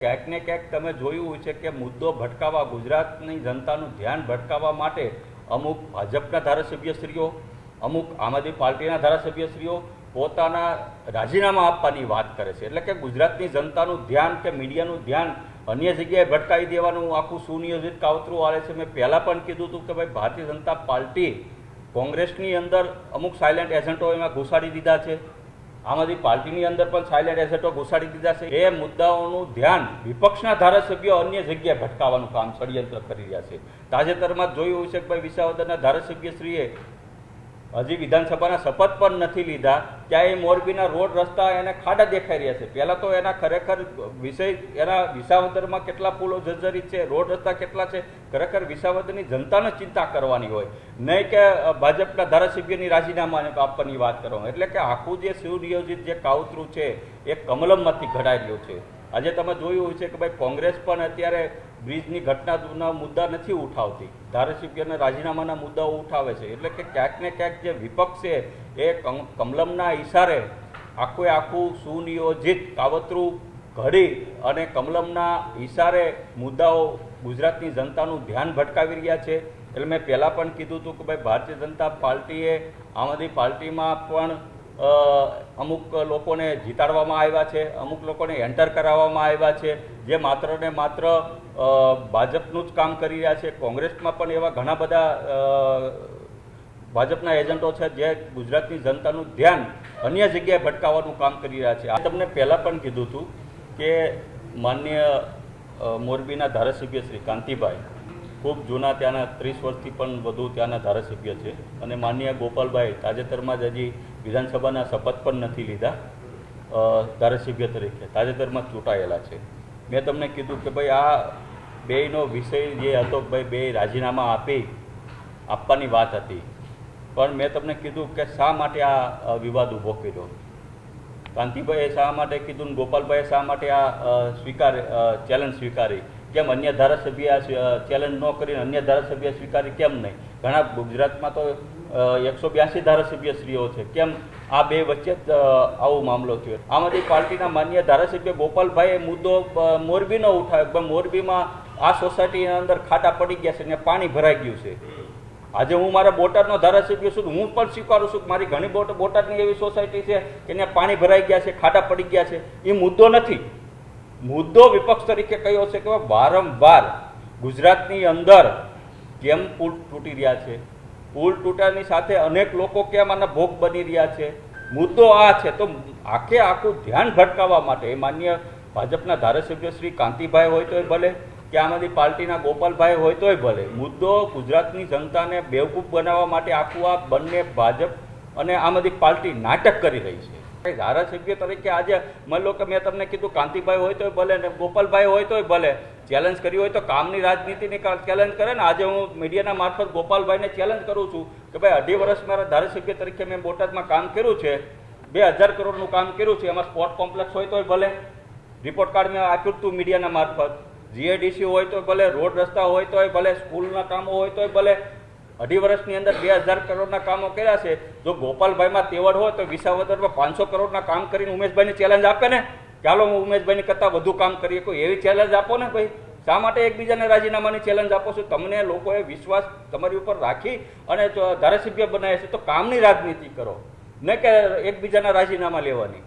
ક્યાંક ને ક્યાંક તમે જોયું છે કે મુદ્દો ભટકાવવા, ગુજરાતની જનતાનું ધ્યાન ભટકાવવા માટે અમુક ભાજપના ધારાસભ્યશ્રીઓ, અમુક આમ આદમી પાર્ટીના ધારાસભ્યશ્રીઓ પોતાના રાજીનામા આપવાની વાત કરે છે. એટલે કે ગુજરાતની જનતાનું ધ્યાન કે મીડિયાનું ધ્યાન અન્ય જગ્યાએ ભટકાવી દેવાનું આખું સુનિયોજિત કાવતરું આવે છે. મેં પહેલાં પણ કીધું હતું કે ભાઈ ભારતીય જનતા પાર્ટી કોંગ્રેસની અંદર અમુક સાયલેન્ટ એજન્ટો એમાં ઘુસાડી દીધા છે, આમ આદમી પાર્ટીની અંદર પણ સાયલેન્ટ એજન્ટો ઘુસાડી દીધા છે. એ મુદ્દાઓનું ધ્યાન વિપક્ષના ધારાસભ્યો અન્ય જગ્યાએ ભટકાવવાનું કામ ષડયંત્ર કરી રહ્યા છે. તાજેતરમાં જોયું હશે કે ભાઈ વિસાવદરના ધારાસભ્યશ્રીએ હજી વિધાનસભાના શપથ પણ નથી લીધા, ત્યાં એ મોરબીના રોડ રસ્તા એને ખાડા દેખાઈ રહ્યા છે. પહેલાં તો એના ખરેખર વિષય એના વિસાવદરમાં કેટલા પુલો જર્જરિત છે, રોડ રસ્તા કેટલા છે, ખરેખર વિસાવદરની જનતાને ચિંતા કરવાની હોય, નહીં કે ભાજપના ધારાસભ્યની રાજીનામાને આપવાની વાત કરવાની. એટલે કે આખું જે સુનિયોજિત જે કાવતરું છે એ કમલમમાંથી ઘડાઈ રહ્યું છે. આજે તમે જોયું છે કે ભાઈ કોંગ્રેસ પણ અત્યારે બ્રિજની ઘટનાના મુદ્દા નથી ઉઠાવતી, ધારાસભ્યના રાજીનામાના મુદ્દાઓ ઉઠાવે છે. એટલે કે ક્યાંક ને ક્યાંક જે વિપક્ષ છે એ કમલમના ઈશારે આખું સુનિયોજિત કાવતરું ઘડી અને કમલમના ઈશારે મુદ્દાઓ ગુજરાતની જનતાનું ધ્યાન ભટકાવી રહ્યા છે. એટલે મેં પહેલાં પણ કીધું હતું કે ભાઈ ભારતીય જનતા પાર્ટીએ આમ આદમી પાર્ટીમાં પણ અમુક લોકોને જીતાડવામાં આવ્યા છે, અમુક લોકોને એન્ટર કરાવવામાં આવ્યા છે જે માત્ર ને માત્ર ભાજપનું જ કામ કરી રહ્યા છે. કોંગ્રેસમાં પણ એવા ઘણા બધા ભાજપના એજન્ટો છે જે ગુજરાતની જનતાનું ધ્યાન અન્ય જગ્યાએ ભટકાવવાનું કામ કરી રહ્યા છે. આ તમને પહેલાં પણ કીધું હતું કે માન્ય મોરબીના ધારાસભ્ય શ્રી કાંતિભાઈ ખૂબ જૂના, ત્યાંના 30 વર્ષથી પણ વધુ ત્યાંના ધારાસભ્ય છે, અને માન્ય ગોપાલભાઈ તાજેતરમાં જ હજી વિધાનસભાના શપથ પણ નથી લીધા, ધારાસભ્ય તરીકે તાજેતરમાં ચૂંટાયેલા છે. મેં તમને કીધું કે ભાઈ આ બેયનો વિષય જે હતો ભાઈ બે રાજીનામા આપવાની વાત હતી, પણ મેં તમને કીધું કે શા માટે આ વિવાદ ઊભો કર્યો. કાંતિભાઈએ શા માટે કીધું, ગોપાલભાઈએ શા માટે આ ચેલેન્જ સ્વીકારી, કેમ અન્ય ધારાસભ્ય ચેલેન્જ ન કરીને અન્ય ધારાસભ્ય સ્વીકારી કેમ નહીં? ઘણા ગુજરાતમાં તો 182 ધારાસભ્યશ્રીઓ છે, કેમ આ બે વચ્ચે આવો મામલો થયો? આમ આદમી પાર્ટીના માન્ય ધારાસભ્ય ગોપાલભાઈએ મુદ્દો મોરબીનો ઉઠાવ્યો. મોરબીમાં આ સોસાયટીની અંદર ખાડા પડી ગયા છે ને પાણી ભરાઈ ગયું છે. આજે હું મારા બોટાદનો ધારાસભ્ય છું, હું પણ સ્વીકારું છું કે મારી ઘણી બોટાદની એવી સોસાયટી છે કે ત્યાં પાણી ભરાઈ ગયા છે, ખાડા પડી ગયા છે. એ મુદ્દો નથી. મુદ્દો વિપક્ષ તરીકે કયો છે કે વારંવાર ગુજરાતની અંદર કેમ પુલ તૂટી રહ્યા છે, પુલ તૂટવાની સાથે અનેક લોકો કેમ આના ભોગ બની રહ્યા છે. મુદ્દો આ છે. તો આખું ધ્યાન ભટકાવવા માટે માન્ય ભાજપના ધારાસભ્ય શ્રી કાંતિભાઈ હોય તોય ભલે કે આમ આદમી પાર્ટીના ગોપાલભાઈ હોય તોય ભલે, મુદ્દો ગુજરાતની જનતાને બેવકૂફ બનાવવા માટે આખું આ બંને ભાજપ અને આમ આદમી પાર્ટી નાટક કરી રહી છે. ધારાસભ્ય તરીકે આજે માની લો કે મેં તમને કીધું કાંતિભાઈ હોય તોય ભલે ને ગોપાલભાઈ હોય તોય ભલે, ચેલેન્જ કરી હોય તો કામની રાજનીતિની ચેલેન્જ કરે ને. આજે હું મીડિયાના મારફત ગોપાલભાઈને ચેલેન્જ કરું છું કે ભાઈ 2.5 વર્ષ મારા ધારાસભ્ય તરીકે મેં બોટાદમાં કામ કર્યું છે, 2000 કરોડનું કામ કર્યું છે, એમાં સ્પોર્ટ કોમ્પ્લેક્સ હોય તોય ભલે, રિપોર્ટ કાર્ડ મેં આપ્યું હતું મીડિયાના મારફત, જીઆઈડીસી હોય તોય ભલે, રોડ રસ્તા હોય તોય ભલે, સ્કૂલના કામો હોય તોય ભલે. 2.5 વર્ષની અંદર 2000 કરોડના કામો કર્યા છે. જો ગોપાલભાઈમાં તેવડ હોય તો વિસાવદરમાં 500 કરોડના કામ કરીને ઉમેશભાઈને ચેલેન્જ આપે ને, ચાલો હું ઉમેશભાઈની કરતાં વધુ કામ કરીએ, કોઈ એવી ચેલેન્જ આપો ને ભાઈ. શા માટે એકબીજાને રાજીનામાની ચેલેન્જ આપો છો? તમને લોકોએ વિશ્વાસ તમારી ઉપર રાખી અને ધારાસભ્ય બનાવ્યા છે તો કામની રાજનીતિ કરો, નહીં કે એકબીજાના રાજીનામા લેવાની.